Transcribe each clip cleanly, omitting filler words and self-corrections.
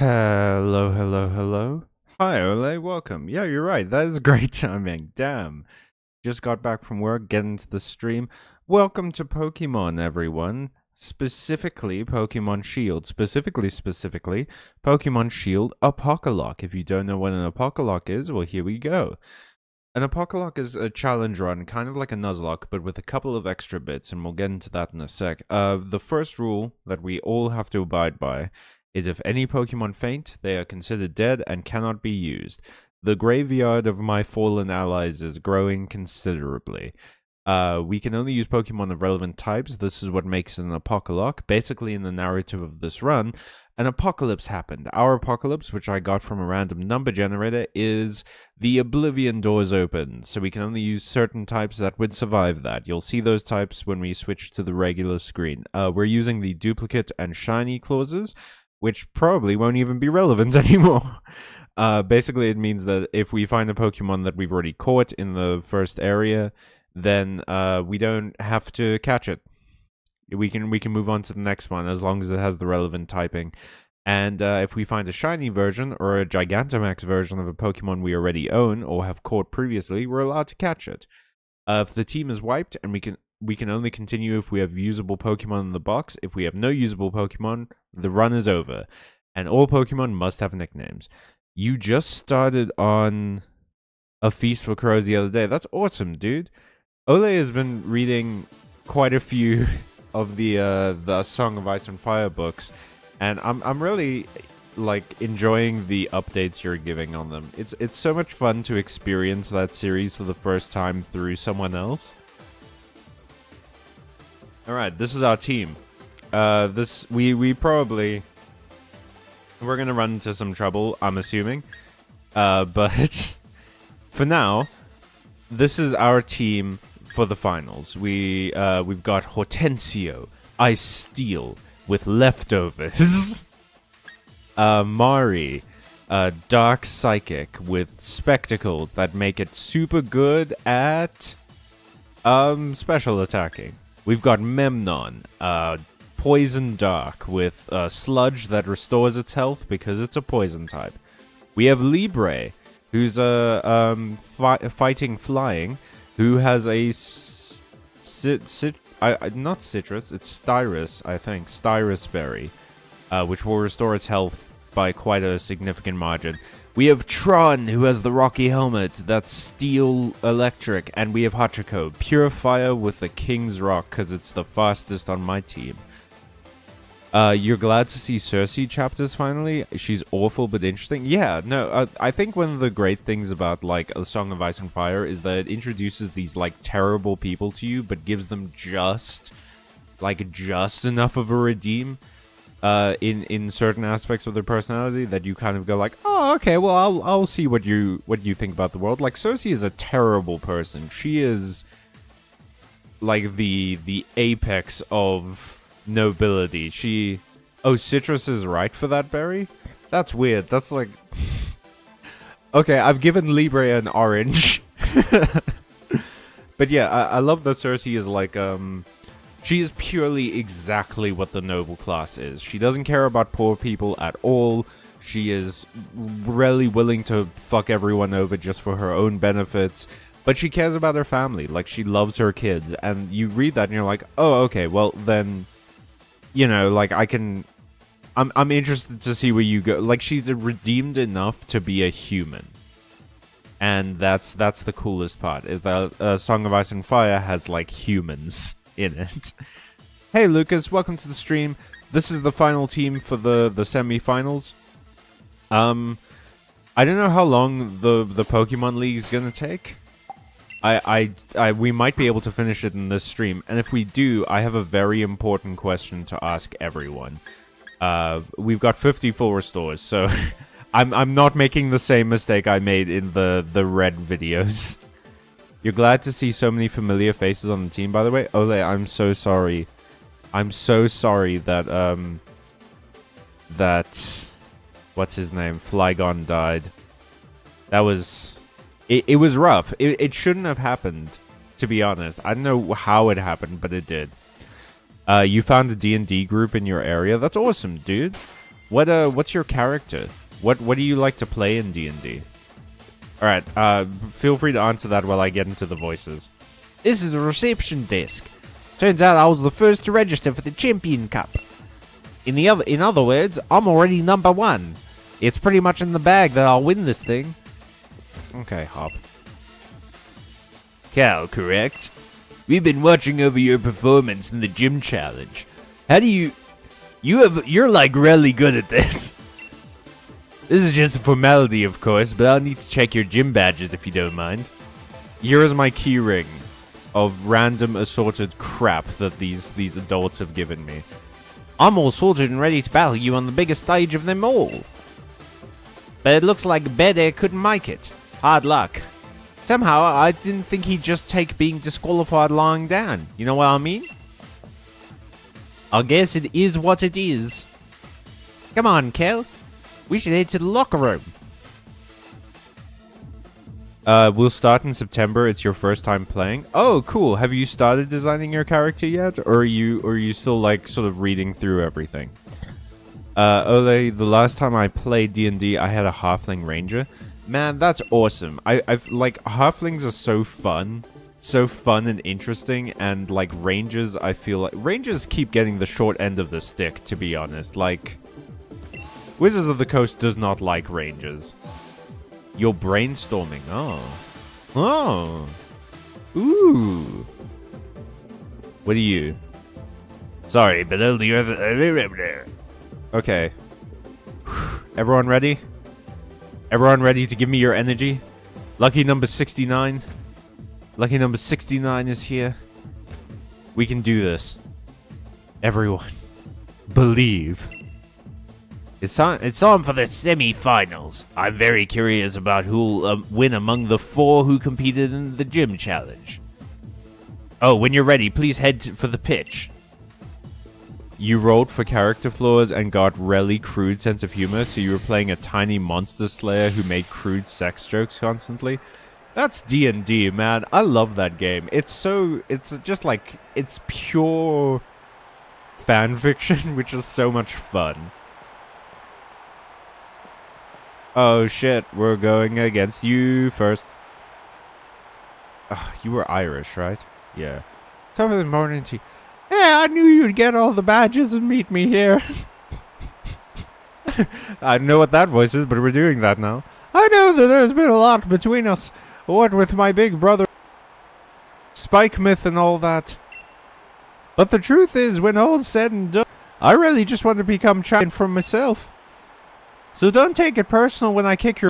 Hello, hello, hello. Hi, Ole, welcome. Yeah, you're right. That is great timing. Damn. Just got back from work, getting into the stream. Welcome to Pokemon, everyone. Specifically, Pokemon Shield. Specifically, Pokemon Shield Apocalock. If you don't know what an Apocalock is, well, here we go. An Apocalock is a challenge run, kind of like a Nuzlocke, but with a couple of extra bits, and we'll get into that in a sec. The first rule that we all have to abide by is if any Pokemon faint, they are considered dead and cannot be used. The graveyard of my fallen allies is growing considerably. We can only use Pokemon of relevant types. This is what makes it an Apocalock. Basically, in the narrative of this run, an apocalypse happened. Our apocalypse, which I got from a random number generator, is the Oblivion doors open. So we can only use certain types that would survive that. You'll see those types when we switch to the regular screen. We're using the duplicate and shiny clauses, which probably won't even be relevant anymore. Basically, it means that if we find a Pokemon that we've already caught in the first area, then we don't have to catch it. We can move on to the next one as long as it has the relevant typing. And if we find a shiny version or a Gigantamax version of a Pokemon we already own or have caught previously, we're allowed to catch it. If the team is wiped, and we can only continue if we have usable Pokemon in the box. If we have no usable Pokemon, the run is over. And all Pokemon must have nicknames. You just started on A Feast for Crows the other day. That's awesome, dude. Ole has been reading quite a few of the Song of Ice and Fire books, and I'm really like enjoying the updates you're giving on them. It's so much fun to experience that series for the first time through someone else. All right, this is our team. We probably we're gonna run into some trouble, I'm assuming. But for now, this is our team for the finals. We've got Hortensio, Ice Steel with leftovers. Mari, Dark Psychic with spectacles that make it super good at special attacking. We've got Memnon, Poison Dark with Sludge that restores its health because it's a poison type. We have Libre, who's fighting flying, who has a not citrus, it's Styrus, I think, Styrus berry, which will restore its health by quite a significant margin. We have Tron, who has the rocky helmet that's steel electric, and we have Hachiko, pure fire with the King's Rock, because it's the fastest on my team. You're glad to see Cersei chapters finally? She's awful but interesting. Yeah, no, I think one of the great things about, like, A Song of Ice and Fire is that it introduces these, like, terrible people to you, but gives them just enough of a redeem, in certain aspects of their personality that you kind of go like, oh, okay, well, I'll see what you think about the world. Like, Cersei is a terrible person. She is, like, the apex of nobility. Oh, citrus is right for that berry? That's weird. That's like... Okay, I've given Libre an orange. But yeah, I love that Cersei is like, she is purely exactly what the noble class is. She doesn't care about poor people at all. She is really willing to fuck everyone over just for her own benefits. But she cares about her family. Like, she loves her kids. And you read that and you're like, oh, okay, well, then... You know, like, I'm interested to see where you go. Like, she's redeemed enough to be a human. And that's the coolest part, is that Song of Ice and Fire has, like, humans in it. Hey, Lucas, welcome to the stream. This is the final team for the semi-finals. I don't know how long the Pokemon League is gonna take. We might be able to finish it in this stream, and if we do, I have a very important question to ask everyone. We've got 50 full restores, so I'm not making the same mistake I made in the red videos. You're glad to see so many familiar faces on the team, by the way. Ole, I'm so sorry. I'm so sorry that what's his name? Flygon died. That was... It was rough. It shouldn't have happened, to be honest. I don't know how it happened, but it did. You found a D&D group in your area. That's awesome, dude. What's your character? What do you like to play in D&D? All right, feel free to answer that while I get into the voices. This is the reception desk. Turns out I was the first to register for the Champion Cup. In other words, I'm already number 1. It's pretty much in the bag that I'll win this thing. Okay, Hop. Cal, correct? We've been watching over your performance in the gym challenge. How do you're like really good at this. This is just a formality, of course, but I'll need to check your gym badges if you don't mind. Here is my key ring of random assorted crap that these adults have given me. I'm all sorted and ready to battle you on the biggest stage of them all. But it looks like Bede couldn't make it. Hard luck. Somehow, I didn't think he'd just take being disqualified lying down. You know what I mean? I guess it is what it is. Come on, Kel. We should head to the locker room. We'll start in September. It's your first time playing. Oh, cool. Have you started designing your character yet? Or are you still like sort of reading through everything? Ole, the last time I played D&D, I had a halfling ranger. Man, that's awesome. I've like halflings are so fun and interesting, and like rangers, I feel like rangers keep getting the short end of the stick, to be honest. Like Wizards of the Coast does not like rangers. You're brainstorming. Oh. Ooh. What are you? Sorry, but only other. Okay. Everyone ready? Everyone ready to give me your energy? Lucky number 69. Lucky number 69 is here. We can do this. Everyone. Believe. It's time for the semi-finals. I'm very curious about who'll win among the 4 who competed in the gym challenge. Oh, when you're ready, please head for the pitch. You rolled for character flaws and got really crude sense of humor, so you were playing a tiny monster slayer who made crude sex jokes constantly. That's D&D, man. I love that game. It's just like, it's pure fan fiction, which is so much fun. Oh shit, we're going against you first. You were Irish, right? Yeah. Top of the morning tea. Yeah, I knew you'd get all the badges and meet me here. I don't know what that voice is, but we're doing that now. I know that there's been a lot between us. What with my big brother, Spike Myth and all that. But the truth is, when all's said and done, I really just want to become champion for myself. So don't take it personal when I kick your...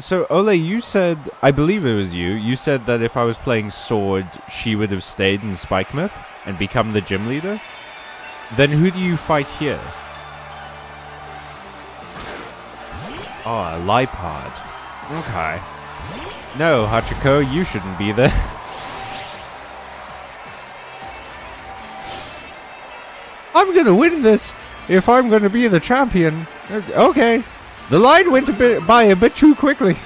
So Ole, you said, I believe it was you said that if I was playing Sword, she would have stayed in Spike Myth and become the gym leader? Then who do you fight here? Oh, a Lipod. Okay. No, Hachiko, you shouldn't be there. I'm gonna win this if I'm gonna be the champion. Okay. The line went by a bit too quickly.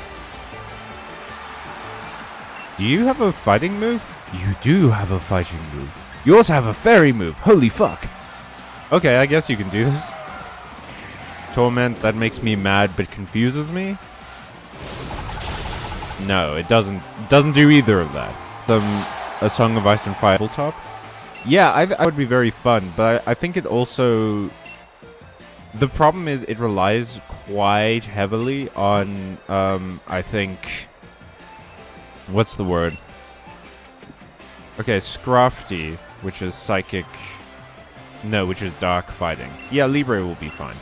Do you have a fighting move? You do have a fighting move. You also have a fairy move. Holy fuck. Okay, I guess you can do this. Torment, that makes me mad but confuses me. No, it doesn't do either of that. A Song of Ice and Fire top. Yeah, I would be very fun, but I think it also... The problem is it relies quite heavily on, I think... What's the word? Okay, Scrofty, which is psychic... No, which is dark fighting. Yeah, Libre will be fine.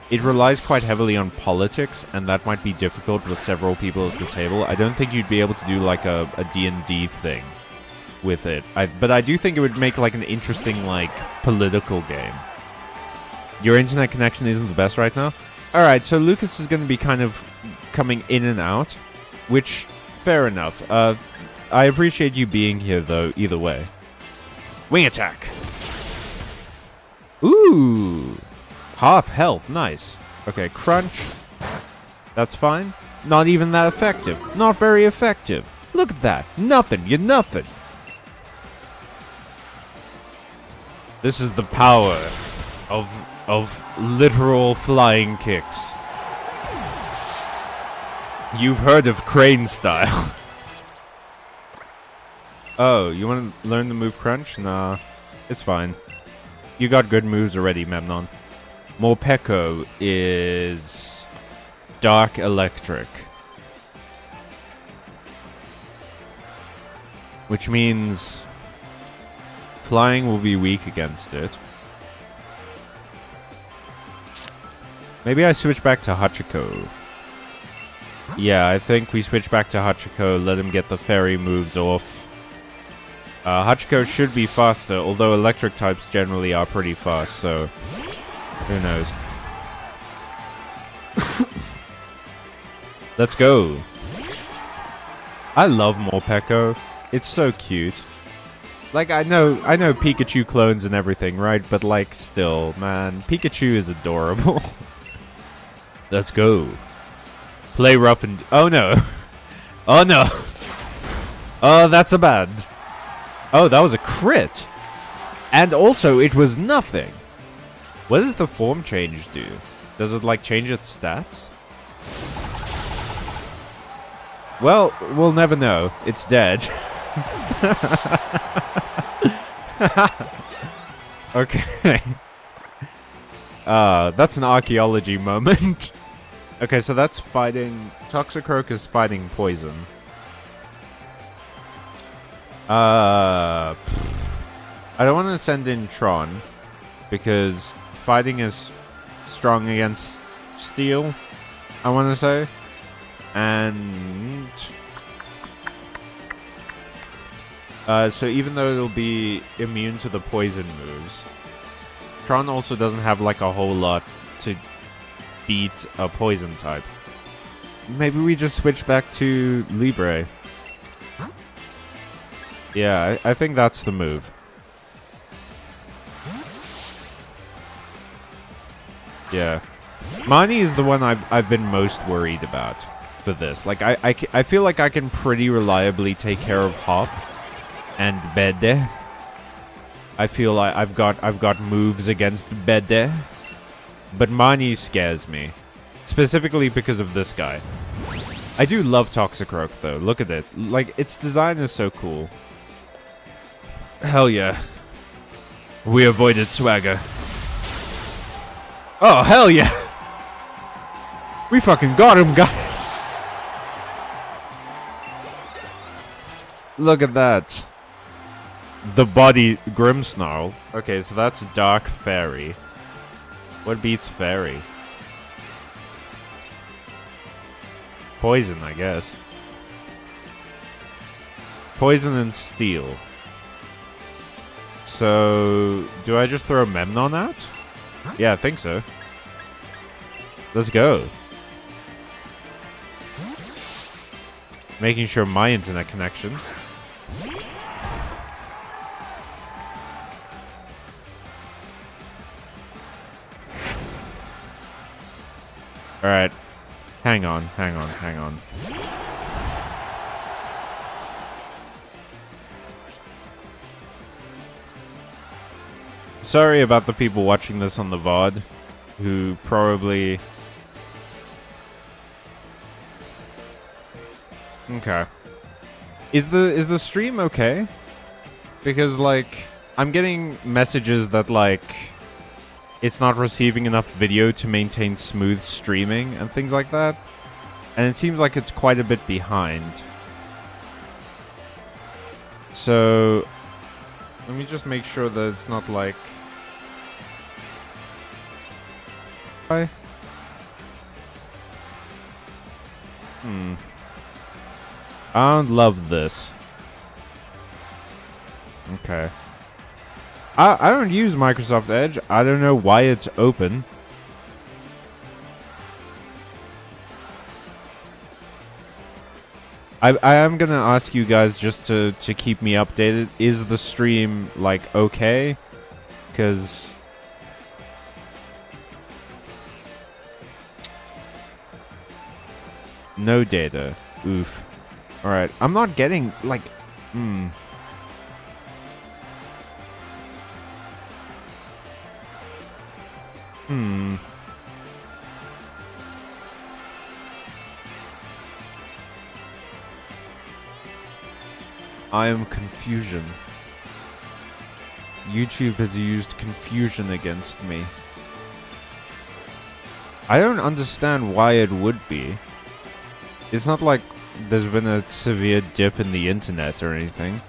It relies quite heavily on politics, and that might be difficult with several people at the table. I don't think you'd be able to do like a D&D thing with it. But I do think it would make like an interesting like political game. Your internet connection isn't the best right now? Alright, so Lucas is going to be kind of coming in and out, which, fair enough. I appreciate you being here though, either way. Wing attack! Ooh! Half health, nice. Okay, crunch. That's fine. Not even that effective. Not very effective. Look at that. Nothing. You're nothing. This is the power of literal flying kicks. You've heard of crane style. Oh, you want to learn the move crunch? Nah, it's fine. You got good moves already, Memnon. Morpeko is dark electric, which means flying will be weak against it. Maybe I switch back to Hachiko. Yeah, I think we switch back to Hachiko, let him get the fairy moves off. Hachiko should be faster, although electric types generally are pretty fast, so who knows. Let's go. I love Morpeko. It's so cute. Like, I know Pikachu clones and everything, right? But, like, still, man, Pikachu is adorable. Let's go. Play rough and... Oh, no. Oh, no. Oh, that's a bad. Oh, that was a crit. And also, it was nothing. What does the form change do? Does it, like, change its stats? Well, we'll never know. It's dead. Okay. That's an archaeology moment. Okay, so that's fighting... Toxicroak is fighting poison. I don't want to send in Tron, because fighting is strong against steel, I want to say. And... so even though it'll be immune to the poison moves, Tron also doesn't have like a whole lot to beat a poison type. Maybe we just switch back to Libre. Yeah, I think that's the move. Yeah. Mani is the one I've been most worried about for this. Like, I feel like I can pretty reliably take care of Hop and Bede. I feel like I've got moves against Bede. But Mani scares me. Specifically because of this guy. I do love Toxicroak though. Look at it. Like, its design is so cool. Hell yeah. We avoided swagger. Oh, hell yeah. We fucking got him, guys. Look at that. The body Grimmsnarl. Okay, so that's Dark Fairy. What beats Fairy? Poison, I guess. Poison and Steel. So, do I just throw Memnon out? Yeah, I think so. Let's go. Making sure my internet connection. Alright. Hang on. Sorry about the people watching this on the VOD who probably... Okay. Is the stream okay? Because, like, I'm getting messages that, like, it's not receiving enough video to maintain smooth streaming and things like that. And it seems like it's quite a bit behind. So, let me just make sure that it's not like... Hi. I don't love this. Okay. I don't use Microsoft Edge. I don't know why it's open. I am gonna ask you guys just to keep me updated. Is the stream, like, okay? Because... no data. Oof. Alright, I'm not getting, like... I am confusion. YouTube has used confusion against me. I don't understand why it would be. It's not like there's been a severe dip in the internet or anything.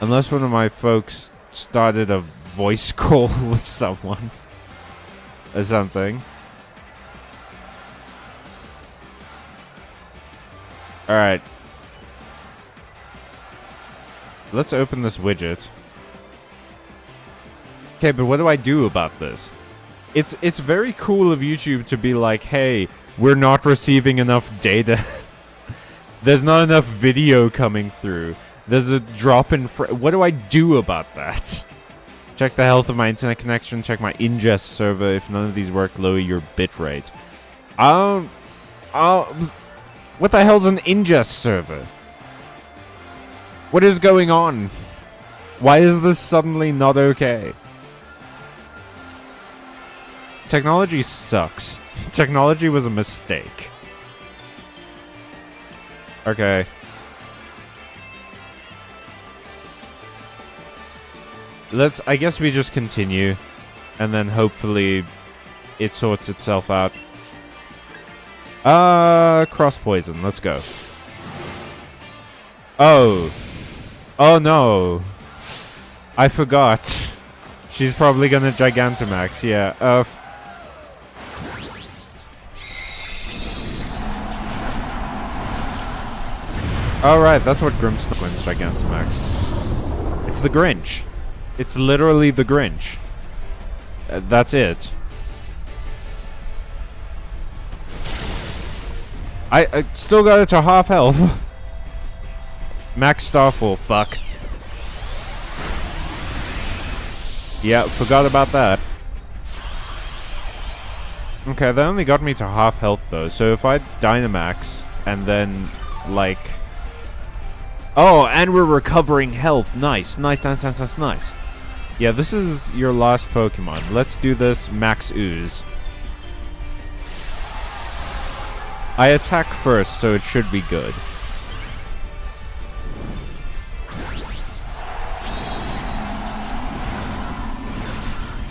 Unless one of my folks started a voice call with someone. Or something. Alright. Let's open this widget. Okay, but what do I do about this? It's very cool of YouTube to be like, hey, we're not receiving enough data. There's not enough video coming through. There's a drop in what do I do about that? Check the health of my internet connection. Check my ingest server. If none of these work, lower your bitrate. What the hell's an ingest server? What is going on? Why is this suddenly not okay? Technology sucks. Technology was a mistake. Okay. I guess we just continue. And then hopefully it sorts itself out. Cross poison. Let's go. Oh. Oh no. I forgot. She's probably gonna Gigantamax. Yeah. Alright, that's what Grimstock wins Gigantamax. It's the Grinch. It's literally the Grinch. That's it. I still got it to half health. Max Starfall, fuck. Yeah, forgot about that. Okay, that only got me to half health though, so if I Dynamax and then, like... Oh, and we're recovering health. Nice, nice, nice, nice, nice, nice. Yeah, this is your last Pokemon. Let's do this Max Ooze. I attack first, so it should be good.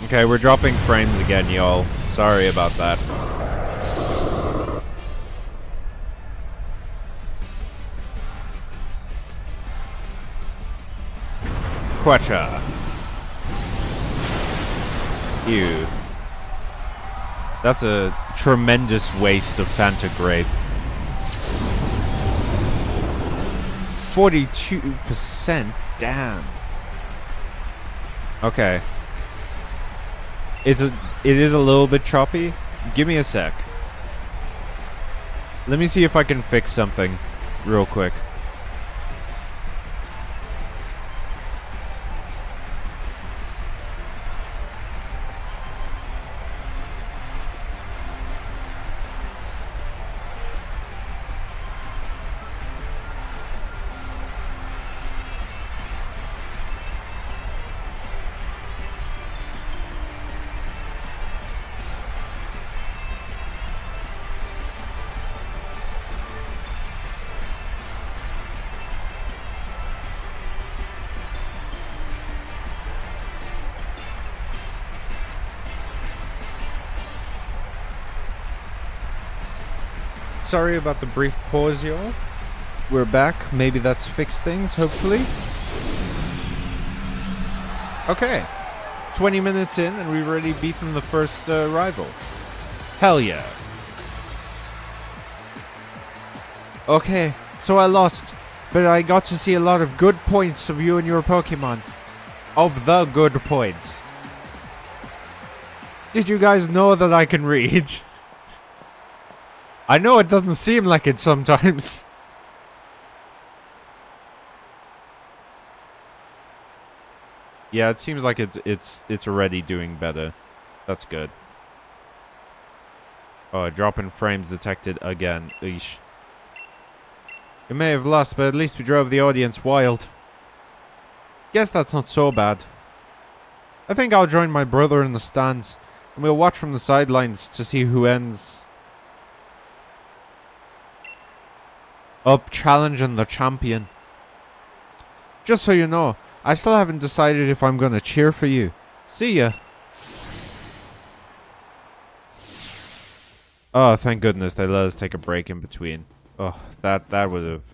Okay, we're dropping frames again, y'all. Sorry about that. Quetcha. Ew. That's a tremendous waste of Fanta Grape. 42%? Damn. Okay. It is a little bit choppy. Give me a sec. Let me see if I can fix something real quick. Sorry about the brief pause, y'all. We're back. Maybe that's fixed things, hopefully. Okay. 20 minutes in, and we've already beaten the first rival. Hell yeah. Okay, so I lost, but I got to see a lot of good points of you and your Pokemon. Of the good points. Did you guys know that I can read? I know it doesn't seem like it sometimes. Yeah, it seems like it's already doing better. That's good. Oh, a drop in frames detected again. Eesh. We may have lost, but at least we drove the audience wild. Guess that's not so bad. I think I'll join my brother in the stands. And we'll watch from the sidelines to see who ends up challenging the champion. Just so you know, I still haven't decided if I'm gonna cheer for you. See ya. Oh, thank goodness they let us take a break in between. Oh, that would have...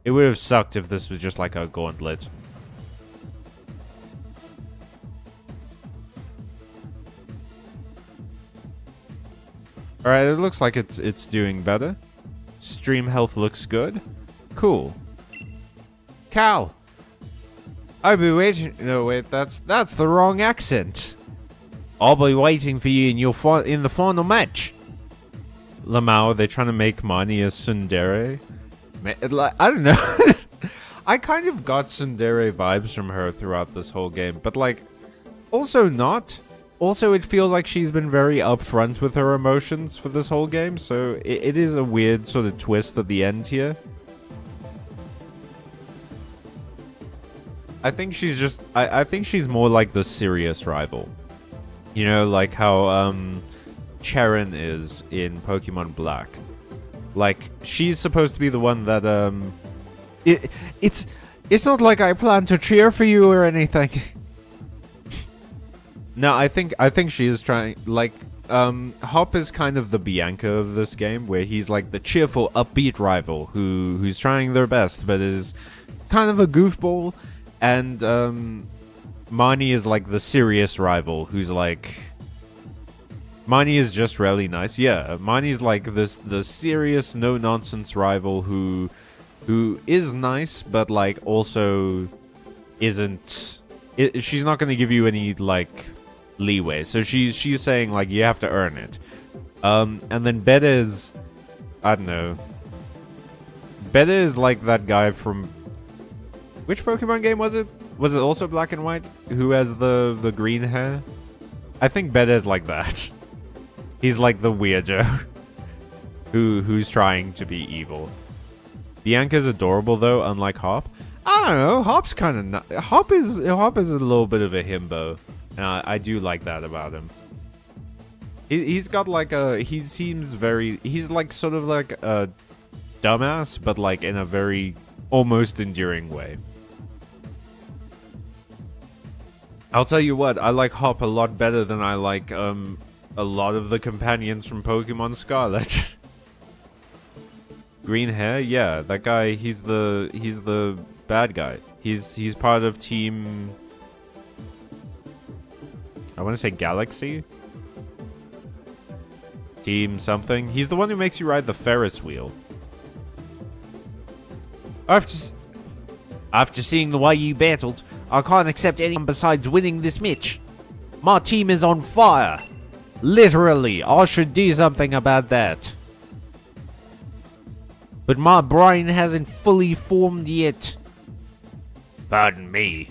It would have sucked if this was just like a gauntlet. Alright, it looks like it's doing better. Stream health looks good. Cool. Cal! I'll be waiting... No, wait, that's the wrong accent. I'll be waiting for you in the final match. Lamau, they're trying to make Mani a tsundere. I don't know. I kind of got tsundere vibes from her throughout this whole game, but like, also not. Also, it feels like she's been very upfront with her emotions for this whole game, so it is a weird sort of twist at the end here. I think she's just... I think she's more like the serious rival. You know, like how Charon is in Pokemon Black. Like, she's supposed to be the one that it's not like I plan to cheer for you or anything. No, I think she is trying, like, Hop is kind of the Bianca of this game, where he's like the cheerful, upbeat rival who's trying their best, but is kind of a goofball, and Mani is like the serious rival, who's like... Mani is just really nice. Yeah, Mani's like the serious, no-nonsense rival who is nice, but like also isn't... she's not going to give you any, like... leeway, so she's saying like you have to earn it, and then Beta is, I don't know, Beta is like that guy from which Pokemon game was it also Black and White, who has the green hair? I think Beta is like that. He's like the weirdo who's trying to be evil. Bianca's adorable though, unlike Hop. I don't know, Hop's kind of Hop is a little bit of a himbo. And I do like that about him. He's got like a... He seems very... He's like sort of like a dumbass, but like in a very almost endearing way. I'll tell you what, I like Hop a lot better than I like a lot of the companions from Pokemon Scarlet. Green hair? Yeah, that guy, he's the bad guy. He's part of Team... I want to say Galaxy? Team something? He's the one who makes you ride the Ferris wheel. After seeing the way you battled, I can't accept anyone besides winning this match. My team is on fire. Literally, I should do something about that. But my brain hasn't fully formed yet. Pardon me.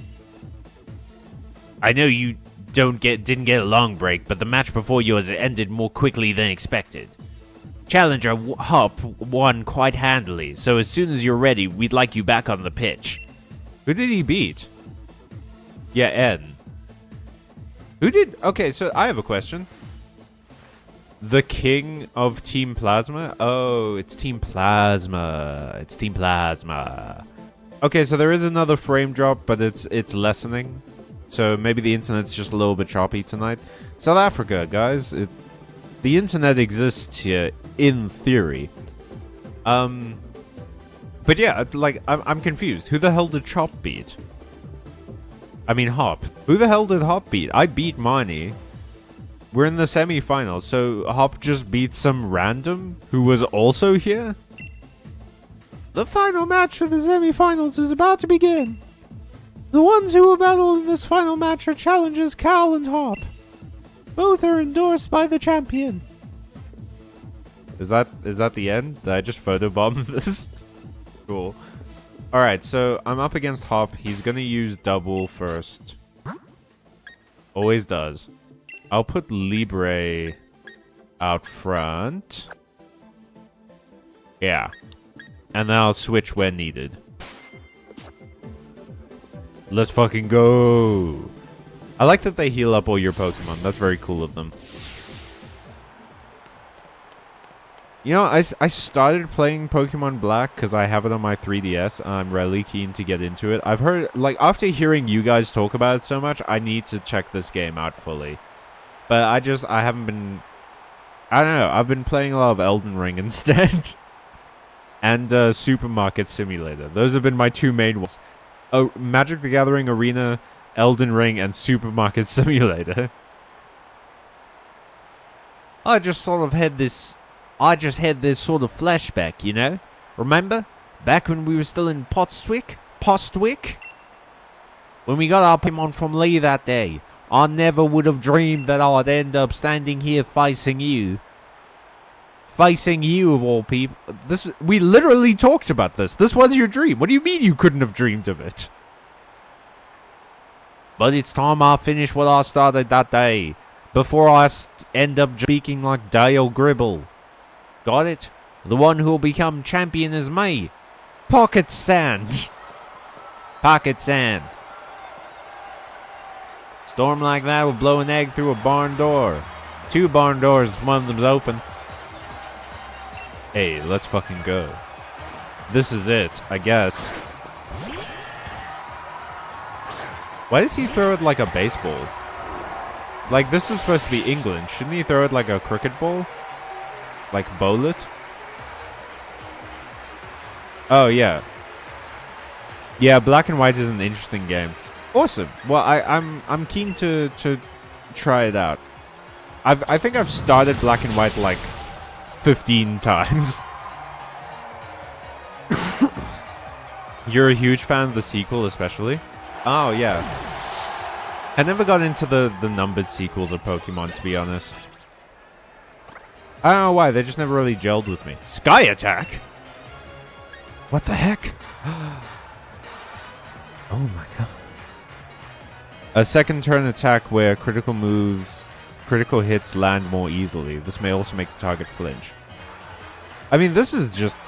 I know you didn't get a long break, but the match before yours ended more quickly than expected. Challenger Hop won quite handily, so as soon as you're ready, we'd like you back on the pitch. Who did he beat? Yeah, N. Who did... Okay, so I have a question. The king of Team Plasma? Oh, it's Team Plasma. It's Team Plasma. Okay, so there is another frame drop, but it's lessening. So maybe the internet's just a little bit choppy tonight. South Africa, guys. The internet exists here, in theory. But yeah, like, I'm confused. Who the hell did Chop beat? I mean, Hop. Who the hell did Hop beat? I beat Mani. We're in the semi-finals, so Hop just beat some random who was also here? The final match for the semi-finals is about to begin. The ones who will battle in this final match are challengers Cal and Hop. Both are endorsed by the champion. Is that the end? Did I just photobomb this? Cool. Alright, so I'm up against Hop. He's gonna use double first. Always does. I'll put Libre out front. Yeah. And then I'll switch when needed. Let's fucking go. I like that they heal up all your Pokemon. That's very cool of them. You know, I started playing Pokemon Black because I have it on my 3DS. I'm really keen to get into it. I've heard, like, after hearing you guys talk about it so much, I need to check this game out fully. But I haven't been, I don't know, I've been playing a lot of Elden Ring instead. And Supermarket Simulator. Those have been my two main ones. Oh, Magic the Gathering Arena, Elden Ring, and Supermarket Simulator. I just had this sort of flashback, you know? Remember? Back when we were still in Postwick? When we got our Pokemon from Lee that day. I never would have dreamed that I'd end up standing here facing you. Facing you, of all people. We literally talked about this. This was your dream. What do you mean you couldn't have dreamed of it? But it's time I finish what I started that day. Before I end up speaking like Dale Gribble. Got it? The one who'll become champion is me. Pocket Sand. Pocket Sand. Storm like that will blow an egg through a barn door. 2 barn doors, one of them's open. Hey, let's fucking go. This is it, I guess. Why does he throw it like a baseball? Like, this is supposed to be England. Shouldn't he throw it like a cricket ball? Like, bowl it? Oh, yeah. Yeah, Black and White is an interesting game. Awesome. Well, I'm keen to try it out. I think I've started Black and White like 15 times. You're a huge fan of the sequel, especially? Oh, yeah. I never got into the numbered sequels of Pokemon, to be honest. I don't know why, they just never really gelled with me. Sky Attack? What the heck? Oh my god. A second turn attack where critical hits land more easily. This may also make the target flinch. I mean, this is just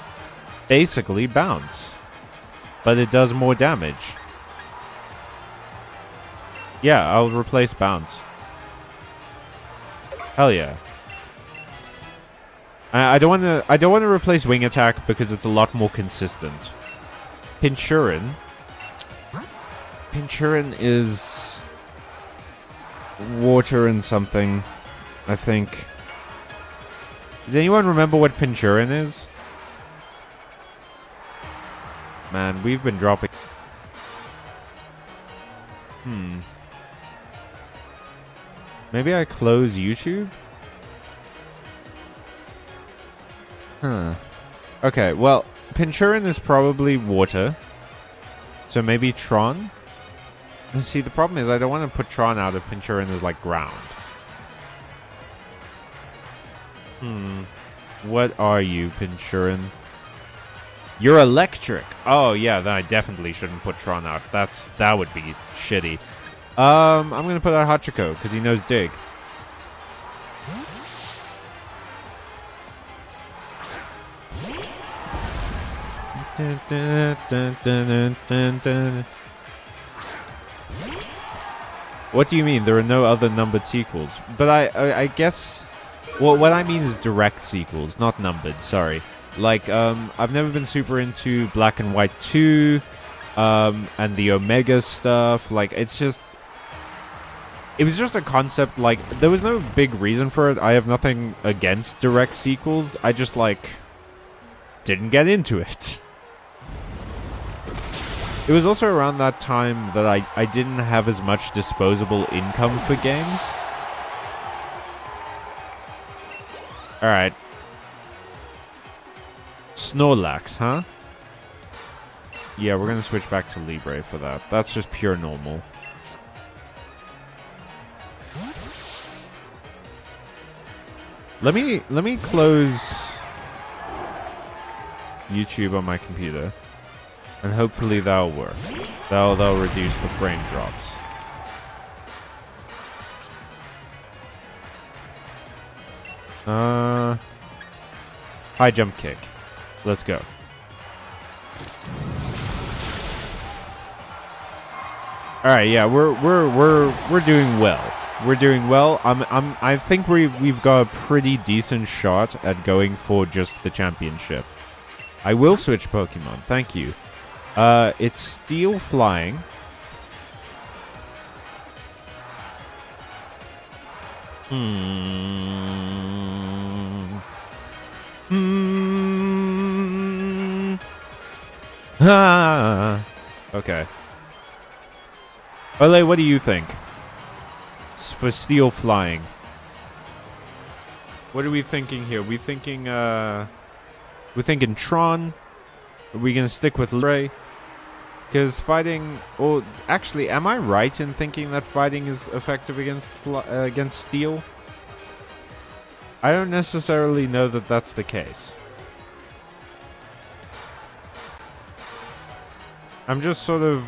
basically bounce. But it does more damage. Yeah, I'll replace bounce. Hell yeah. I don't want to replace wing attack because it's a lot more consistent. Pinchurin is water and something, I think. Does anyone remember what Pinchurin is? Man, we've been dropping. Maybe I close YouTube? Huh. Okay, well, Pinchurin is probably water. So maybe Tron? See, the problem is I don't want to put Tron out if Pinchurin is like ground. What are you, Pinchurin? You're electric. Oh, yeah, then I definitely shouldn't put Tron out. That would be shitty. I'm gonna put out Hachiko, because he knows Dig. What do you mean? There are no other numbered sequels. But I guess... Well, what I mean is direct sequels, not numbered, sorry. Like, I've never been super into Black and White 2, and the Omega stuff. Like, it's just... It was just a concept, like, there was no big reason for it. I have nothing against direct sequels. I just, like, didn't get into it. It was also around that time that I didn't have as much disposable income for games. Alright. Snorlax, huh? Yeah, we're gonna switch back to Libre for that. That's just pure normal. Let me close YouTube on my computer. And hopefully that'll work. That'll reduce the frame drops. High jump kick. Let's go. All right, yeah, we're doing well. We're doing well. I think we've got a pretty decent shot at going for just the championship. I will switch Pokemon. Thank you. It's Steel Flying. Okay. Ole, what do you think? For Steel Flying. What are we thinking here? We're thinking Tron. Are we gonna stick with Ray? Because fighting, or actually, am I right in thinking that fighting is effective against steel? I don't necessarily know that that's the case. I'm just sort of...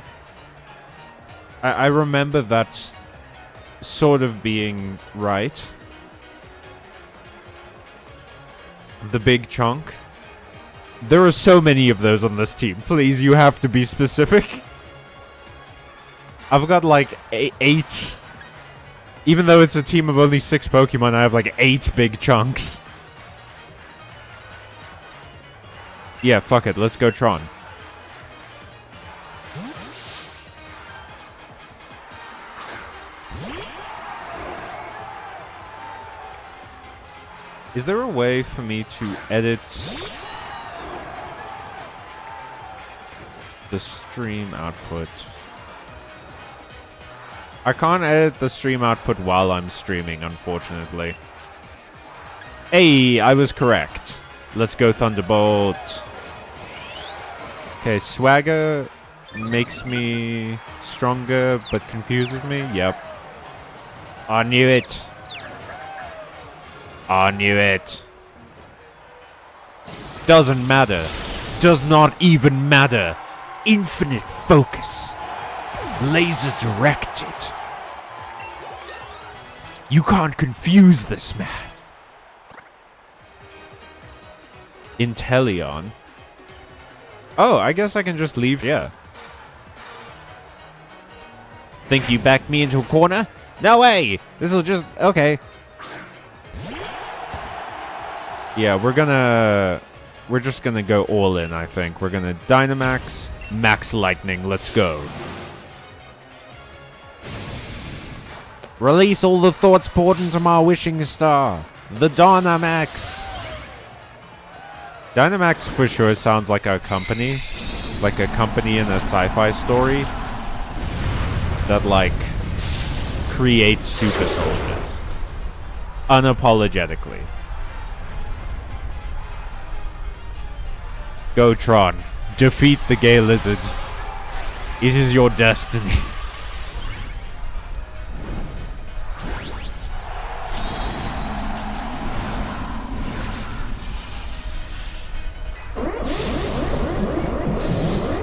I remember that's sort of being right. The big chunk. There are so many of those on this team. Please, you have to be specific. I've got like 8. Even though it's a team of only 6 Pokemon, I have like 8 big chunks. Yeah, fuck it. Let's go Tron. Is there a way for me to edit the stream output? I can't edit the stream output while I'm streaming, unfortunately. Hey, I was correct. Let's go Thunderbolt. Okay, Swagger makes me stronger but confuses me. Yep. I knew it. I knew it. Doesn't matter. Does not even matter. Infinite focus. Laser directed. You can't confuse this man. Inteleon. Oh, I guess I can just leave. Yeah. Think you backed me into a corner? No way. This'll just... Okay. Yeah, we're just gonna go all in, I think. We're gonna Dynamax, Max Lightning, let's go. Release all the thoughts poured into my wishing star. The Dynamax. Dynamax for sure sounds like a company. Like a company in a sci-fi story. That, like, creates super soldiers. Unapologetically. Go Tron. Defeat the gay lizard. It is your destiny.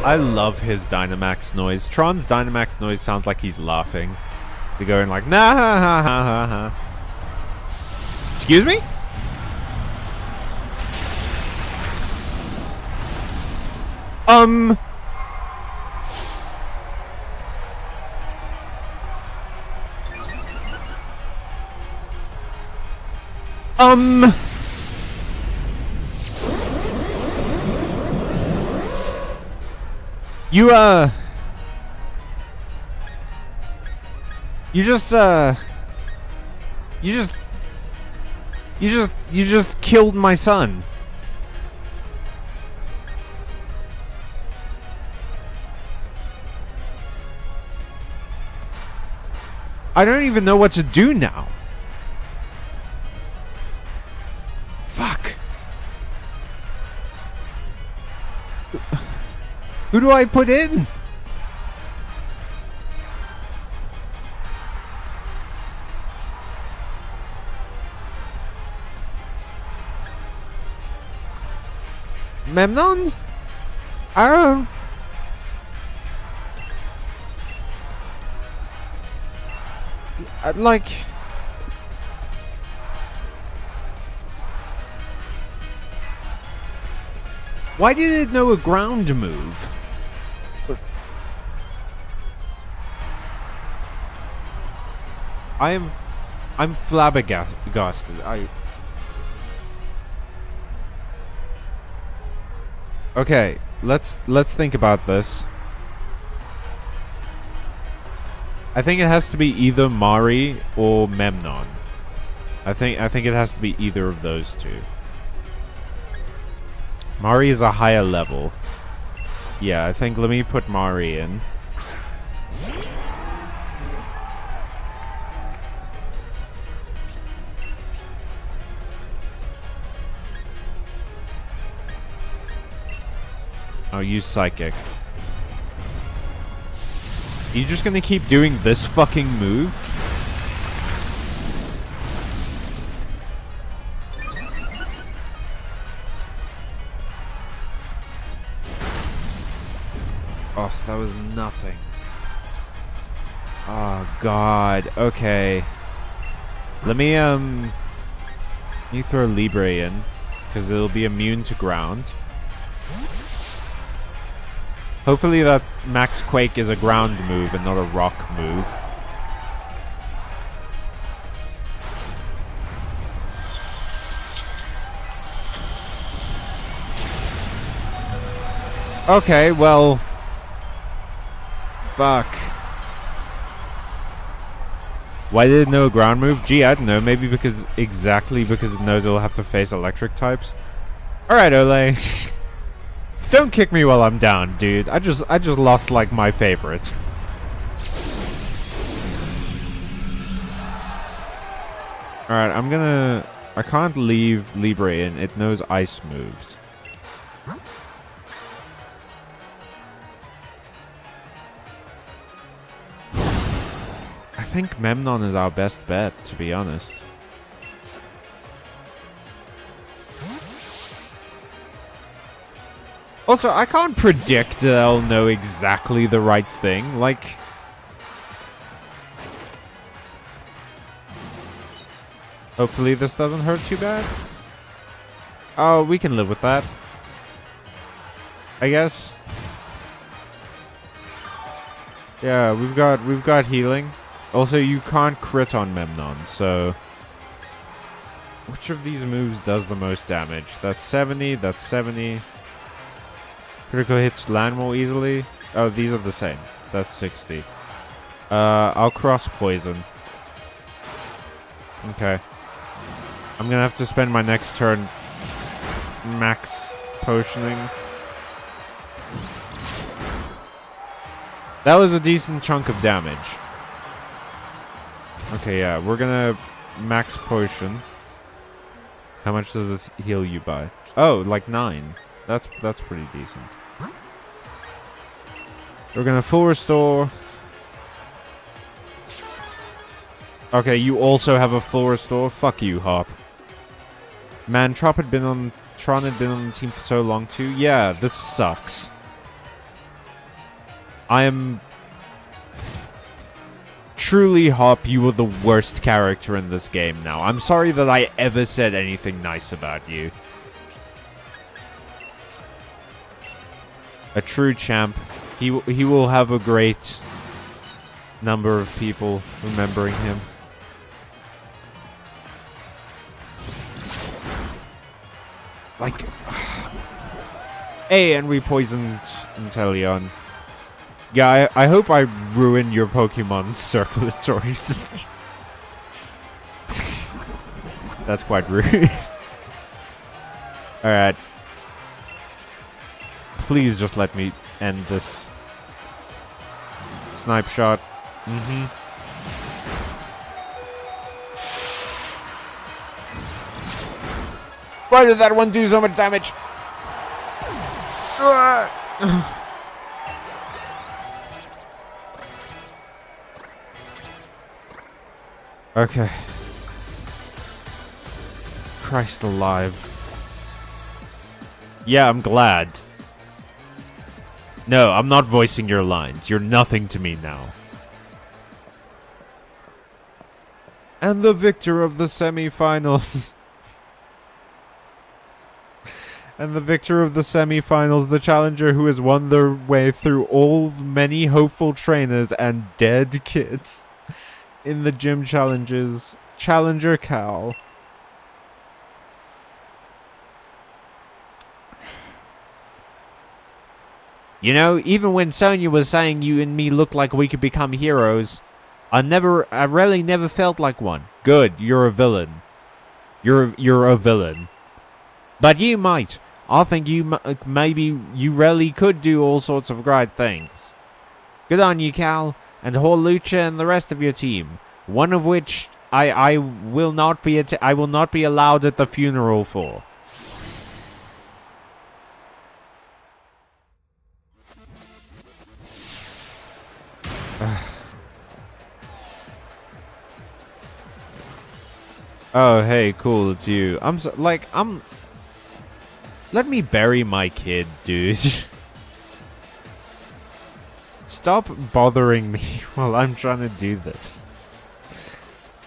I love his Dynamax noise. Tron's Dynamax noise sounds like he's laughing. They're going like, nah ha ha ha ha ha. Excuse me? You just killed my son. I don't even know what to do now. Fuck. Who do I put in? Memnon? I don't... like... Why did it know a ground move? I'm flabbergasted. Okay, let's think about this. I think it has to be either Mari or Memnon. I think it has to be either of those two. Mari is a higher level. Yeah, I think let me put Mari in. I'll use Psychic. You just gonna keep doing this fucking move? Oh, that was nothing. Oh god. Okay. Let me throw Libre in, because it'll be immune to ground. Hopefully that Max Quake is a ground move and not a rock move. Okay, well... Fuck. Why did it know a ground move? Gee, I don't know. Maybe because it knows it'll have to face electric types. Alright, Ole. Don't kick me while I'm down, dude. I just lost like my favorite. Alright, I can't leave Libre in. It knows ice moves. I think Memnon is our best bet, to be honest. Also, I can't predict that I'll know exactly the right thing. Like... Hopefully this doesn't hurt too bad. Oh, we can live with that. I guess. Yeah, we've got healing. Also, you can't crit on Memnon, so... Which of these moves does the most damage? That's 70, that's 70... Critical hits land more easily. Oh, these are the same. That's 60. I'll cross poison. Okay. I'm gonna have to spend my next turn max potioning. That was a decent chunk of damage. Okay, yeah, we're gonna max potion. How much does it heal you by? Oh, like 9. That's pretty decent. We're gonna full restore. Okay, you also have a full restore. Fuck you, Hop. Man, Tron had been on the team for so long too. Yeah, this sucks. I am truly, Hop, you were the worst character in this game now. I'm sorry that I ever said anything nice about you. A true champ. He will have a great number of people remembering him. Like... Hey, and we poisoned Inteleon. Yeah, I hope I ruin your Pokemon circulatory system. That's quite rude. Alright. Please just let me end this. Snipe shot. Why did that one do so much damage? Okay. Christ alive. Yeah, I'm glad. No, I'm not voicing your lines. You're nothing to me now. And the victor of the semifinals. And the victor of the semifinals, the challenger who has won their way through all many hopeful trainers and dead kids. in the gym challenges. Challenger Cal. You know, even when Sonya was saying you and me looked like we could become heroes, I really never felt like one. Good, you're a villain. You're a villain. But you might. I think maybe you really could do all sorts of great things. Good on you, Cal, and Horlucha and the rest of your team. One of which I will not be allowed at the funeral for. Oh, hey, cool, it's you. Let me bury my kid, dude. Stop bothering me while I'm trying to do this.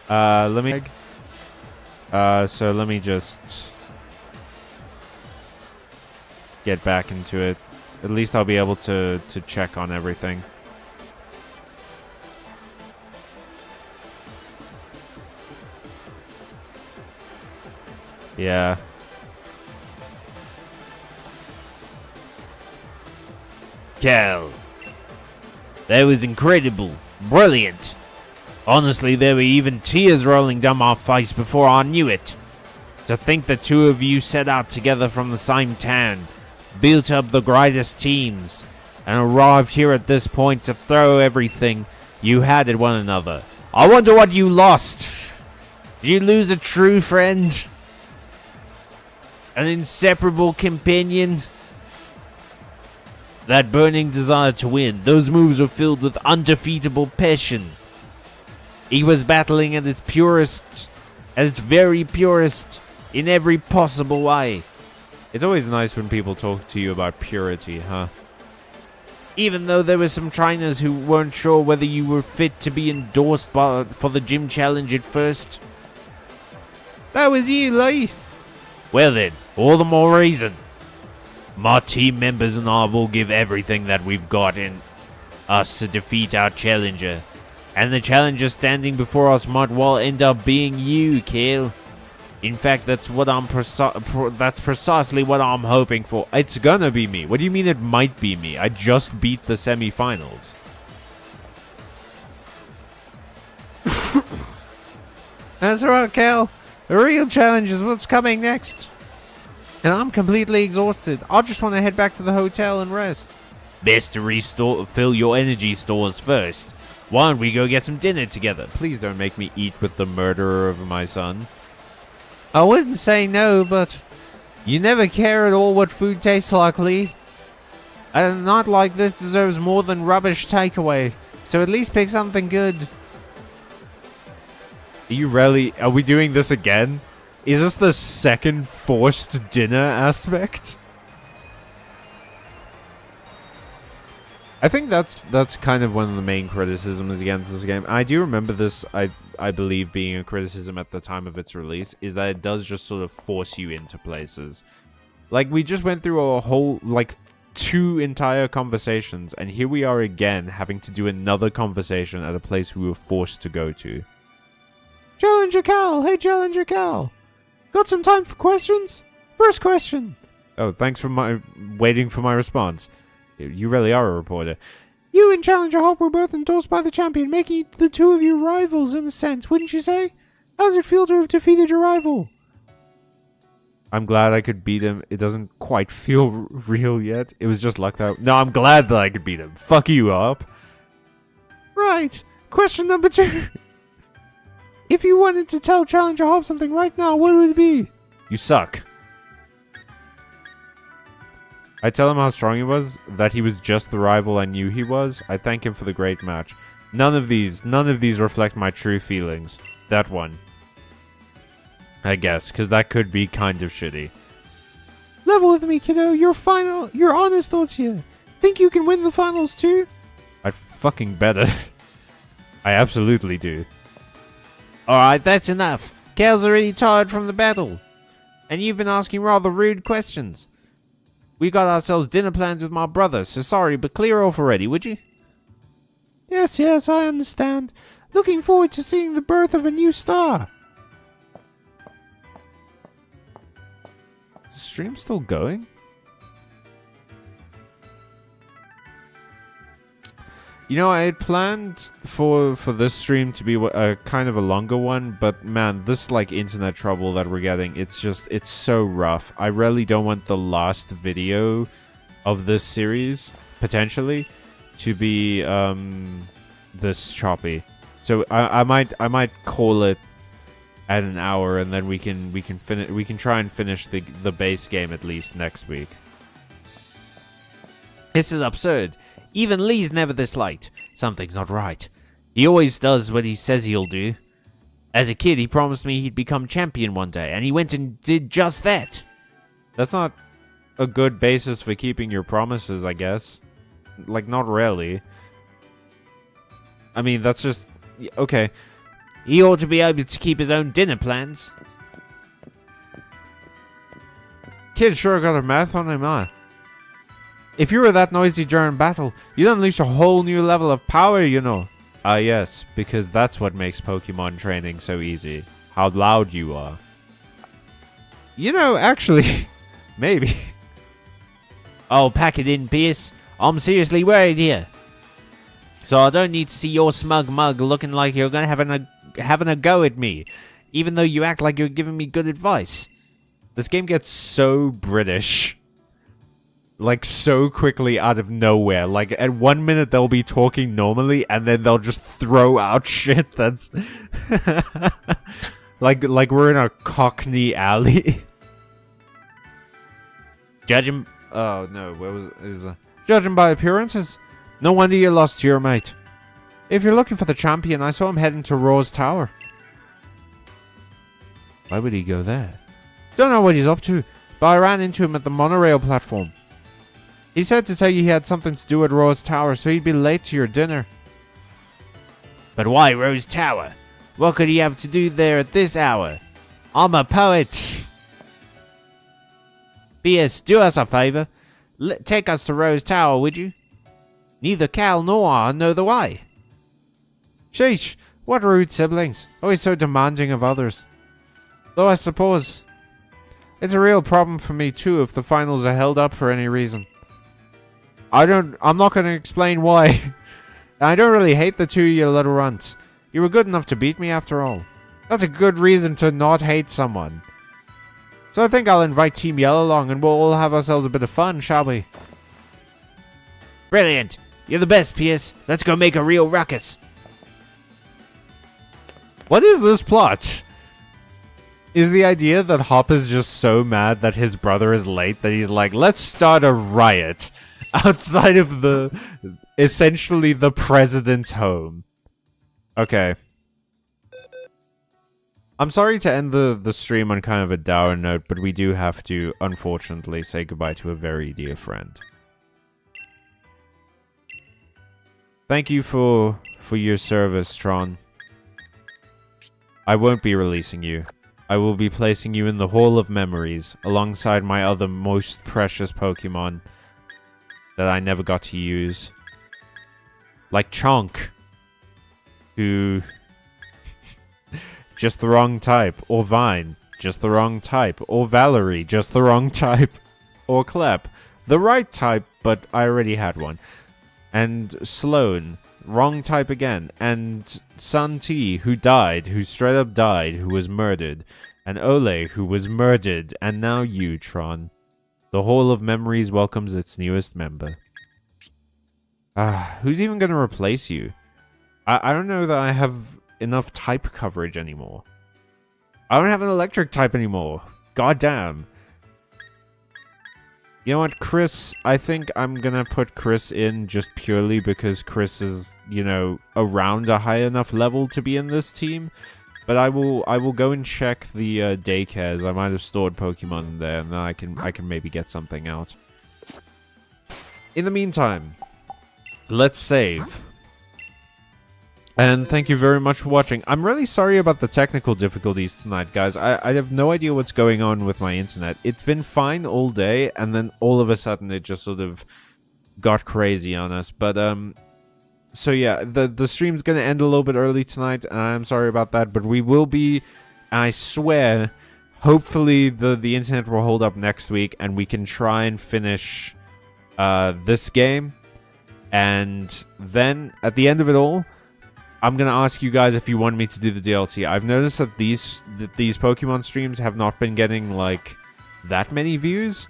So let me just get back into it. At least I'll be able to check on everything. Yeah. Cal, that was incredible. Brilliant. Honestly, there were even tears rolling down my face before I knew it. To think the two of you set out together from the same town, built up the greatest teams, and arrived here at this point to throw everything you had at one another. I wonder what you lost. Did you lose a true friend? An inseparable companion? That burning desire to win, those moves were filled with undefeatable passion. He was battling at its purest, at its very purest, in every possible way. It's always nice when people talk to you about purity, huh? Even though there were some trainers who weren't sure whether you were fit to be endorsed for the gym challenge at first. That was you, Lee. Well then, all the more reason. My team members and I will give everything that we've got in us to defeat our challenger. And the challenger standing before us might well end up being you, Cal. In fact, that's precisely what I'm hoping for. It's gonna be me. What do you mean it might be me? I just beat the semifinals. That's right, Cal. The real challenge is what's coming next. And I'm completely exhausted. I just want to head back to the hotel and rest. Best to fill your energy stores first. Why don't we go get some dinner together? Please don't make me eat with the murderer of my son. I wouldn't say no, but you never care at all what food tastes like, Lee. A night like this deserves more than rubbish takeaway, so at least pick something good. Are we doing this again? Is this the second forced dinner aspect? I think that's kind of one of the main criticisms against this game. I do remember this, I believe, being a criticism at the time of its release, is that it does just sort of force you into places. Like, we just went through a whole, 2 entire conversations, and here we are again having to do another conversation at a place we were forced to go to. Challenger Cal! Hey, Challenger Cal! Got some time for questions? First question. Oh, thanks for waiting for my response. You really are a reporter. You and Challenger Hop were both endorsed by the champion, making the two of you rivals in a sense, wouldn't you say? How does it feel to have defeated your rival? I'm glad I could beat him. It doesn't quite feel real yet. It was just luck that... No, I'm glad that I could beat him. Fuck you up. Right. Question number 2. If you wanted to tell Challenger Hop something right now, what would it be? You suck. I tell him how strong he was, that he was just the rival I knew he was. I thank him for the great match. None of these reflect my true feelings. That one. I guess, because that could be kind of shitty. Level with me, kiddo. Your honest thoughts here. Think you can win the finals too? I'd fucking better. I absolutely do. Alright, that's enough. Cal's already tired from the battle. And you've been asking rather rude questions. We got ourselves dinner plans with my brother, so sorry, but clear off already, would you? Yes, I understand. Looking forward to seeing the birth of a new star. Is the stream still going? You know, I had planned for this stream to be a kind of a longer one, but man, this like internet trouble that we're getting, it's so rough. I really don't want the last video of this series, potentially, to be this choppy. So I might call it at an hour, and then we can try and finish the base game at least next week. This is absurd. Even Lee's never this light. Something's not right. He always does what he says he'll do. As a kid, he promised me he'd become champion one day, and he went and did just that. That's not a good basis for keeping your promises, I guess. Like, not really. I mean, that's just... Okay. He ought to be able to keep his own dinner plans. Kid sure got a mouth on him, huh? If you were that noisy during battle, you'd unleash a whole new level of power, you know. Ah, yes, because that's what makes Pokemon training so easy. How loud you are. You know, actually, maybe. Oh, pack it in, Pierce. I'm seriously worried here. So I don't need to see your smug mug looking like you're gonna having a go at me, even though you act like you're giving me good advice. This game gets so British. Like, so quickly out of nowhere. Like, at 1 minute they'll be talking normally, and then they'll just throw out shit that's... like we're in a Cockney alley. Judging... Oh, no, where was... Judging by appearances, no wonder you lost to your mate. If you're looking for the champion, I saw him heading to Raw's Tower. Why would he go there? Don't know what he's up to, but I ran into him at the monorail platform. He said to tell you he had something to do at Rose Tower, so he'd be late to your dinner. But why Rose Tower? What could he have to do there at this hour? I'm a poet. P.S. Do us a favor. Take us to Rose Tower, would you? Neither Cal nor I know the way. Sheesh, what rude siblings. Always so demanding of others. Though I suppose it's a real problem for me too if the finals are held up for any reason. I'm not going to explain why. I don't really hate the two of you little runts. You were good enough to beat me after all. That's a good reason to not hate someone. So I think I'll invite Team Yellow along and we'll all have ourselves a bit of fun, shall we? Brilliant. You're the best, Pierce. Let's go make a real ruckus. What is this plot? Is the idea that Hop is just so mad that his brother is late that he's like, let's start a riot outside of essentially the president's home. Okay. I'm sorry to end the stream on kind of a dour note, but we do have to, unfortunately, say goodbye to a very dear friend. Thank you for your service, Tron. I won't be releasing you. I will be placing you in the Hall of Memories, alongside my other most precious Pokemon that I never got to use. Like Chonk, who... just the wrong type. Or Vine, just the wrong type. Or Valerie, just the wrong type. Or Clep, the right type, but I already had one. And Sloan, wrong type again. And Sun T, who died, who straight up died, who was murdered. And Ole, who was murdered. And now you, Tron. The Hall of Memories welcomes its newest member. Who's even going to replace you? I don't know that I have enough type coverage anymore. I don't have an electric type anymore. God damn. You know what, Chris? I think I'm gonna put Chris in just purely because Chris is, you know, around a high enough level to be in this team. But I will go and check the daycares. I might have stored Pokemon in there, and then I can maybe get something out. In the meantime, let's save. And thank you very much for watching. I'm really sorry about the technical difficulties tonight, guys. I have no idea what's going on with my internet. It's been fine all day, and then all of a sudden it just sort of got crazy on us. But So yeah, the stream's gonna end a little bit early tonight, and I'm sorry about that, but we will be, I swear, hopefully the internet will hold up next week, and we can try and finish this game. And then, at the end of it all, I'm going to ask you guys if you want me to do the DLC. I've noticed that these Pokemon streams have not been getting, like, that many views.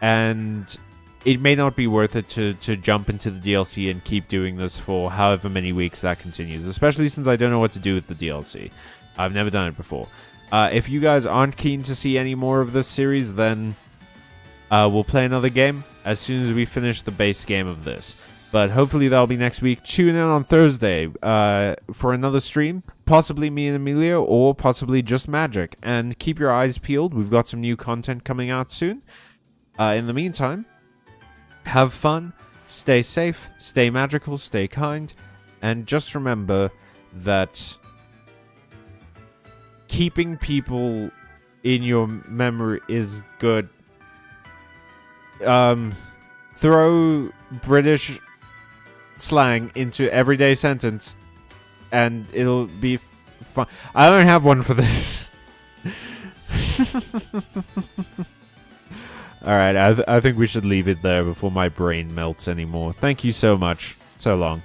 And it may not be worth it to jump into the DLC and keep doing this for however many weeks that continues. Especially since I don't know what to do with the DLC. I've never done it before. If you guys aren't keen to see any more of this series, then we'll play another game as soon as we finish the base game of this. But hopefully that'll be next week. Tune in on Thursday for another stream. Possibly me and Emilio, or possibly just Magic. And keep your eyes peeled. We've got some new content coming out soon. In the meantime, have fun, stay safe, stay magical, stay kind, and just remember that keeping people in your memory is good. Throw British slang into everyday sentence and it'll be fun. I don't have one for this. Alright, I think we should leave it there before my brain melts anymore. Thank you so much. So long.